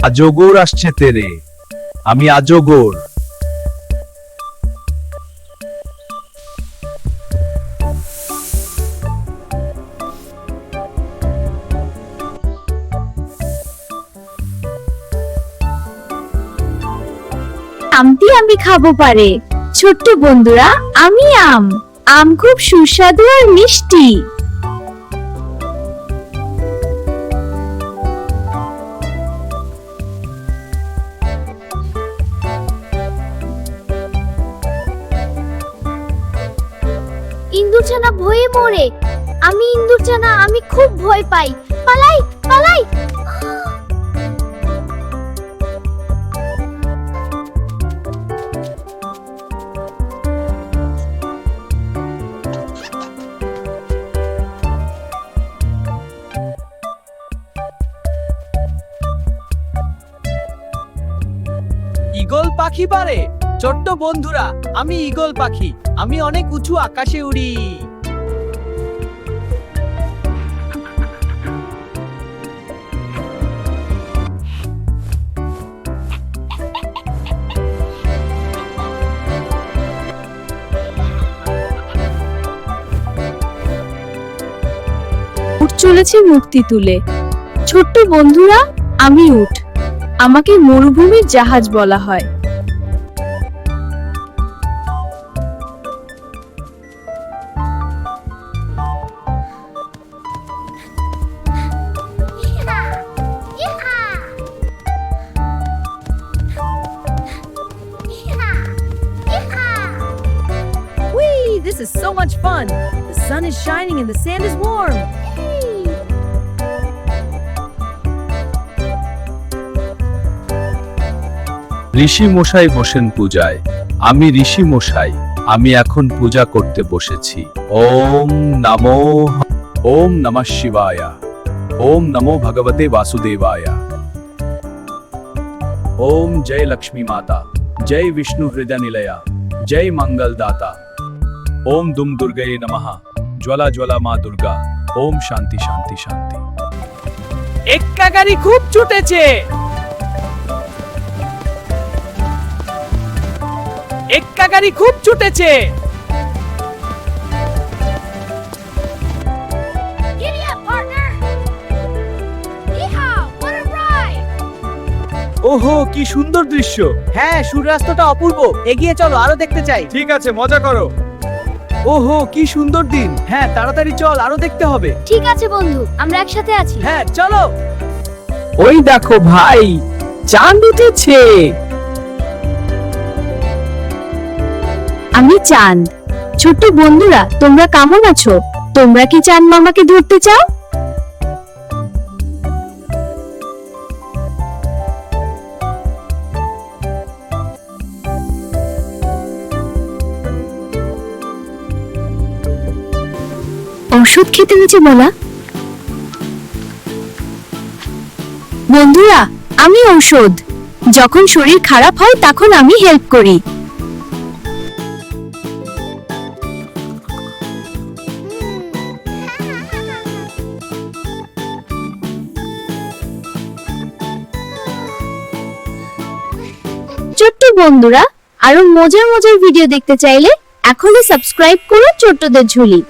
আজগর আসছে তেরে, আমি আজগর। আমটি আমি খাবো পারে। ছোট্ট বন্ধুরা, আমি আম। আম খুব সুস্বাদু আর মিষ্টি। ইন্দুরছানা ভয়ে মরে। আমি ইন্দুরছানা, আমি খুব ভয় পাই। পালাই পালাই। ঈগল পাখি পারে। ছোট্ট বন্ধুরা, আমি ঈগল পাখি। আমি অনেক উঁচু আকাশে উড়ি। উঠ চলেছে মুক্তি তুলে। ছোট্ট বন্ধুরা, আমি উঠ। আমাকে মরুভূমির জাহাজ বলা হয়। Whee! This is so much fun. The sun is shining and the sand is warm. ঋষি মশাই বসেন পূজায়। আমি ঋষি মশাই, আমি এখন পূজা করতে বসেছি। ওম নমঃ শিবায়। ওম নমো ভগবতে বাসুদেবায়। ওম জয় লক্ষ্মী মাতা, জয় বিষ্ণু হৃদয় নিলয়া, জয় মঙ্গল দাতা। ওম দুম দুর্গায়ে নমঃ। জ্বালা জ্বালা মা দুর্গা। ওম শান্তি শান্তি শান্তি। এক্কা গাড়ি খুব ছুটেছে। এক্কা গাড়ি খুব ছুটেছে। ওহো, কি সুন্দর দৃশ্য। হ্যাঁ, সূর্যাস্তটা অপূর্ব। এগিয়ে চলো, আরো দেখতে চাই। ঠিক আছে, মজা করো। ওহো, কি সুন্দর দিন। হ্যাঁ, তাড়াতাড়ি চল, আরো দেখতে হবে। ঠিক আছে বন্ধু, আমরা একসাথে আছি। হ্যাঁ, চলো। ওই দেখো ভাই, চাঁদ উঠেছে। আমি চাঁদ। ছোট্ট বন্ধুরা, তোমরা কেমন আছো? তোমরা কি চাঁদ মামাকে ধরতে চাও? ওষুধ খেতে হয়েছে বলা। বন্ধুরা, আমি ঔষধ। যখন শরীর খারাপ হয় তখন আমি হেল্প করি। ছোট্ট বন্ধুরা, আরো মজার মজার ভিডিও দেখতে চাইলে এখনই সাবস্ক্রাইব করো ছোট্টদের ঝুলি।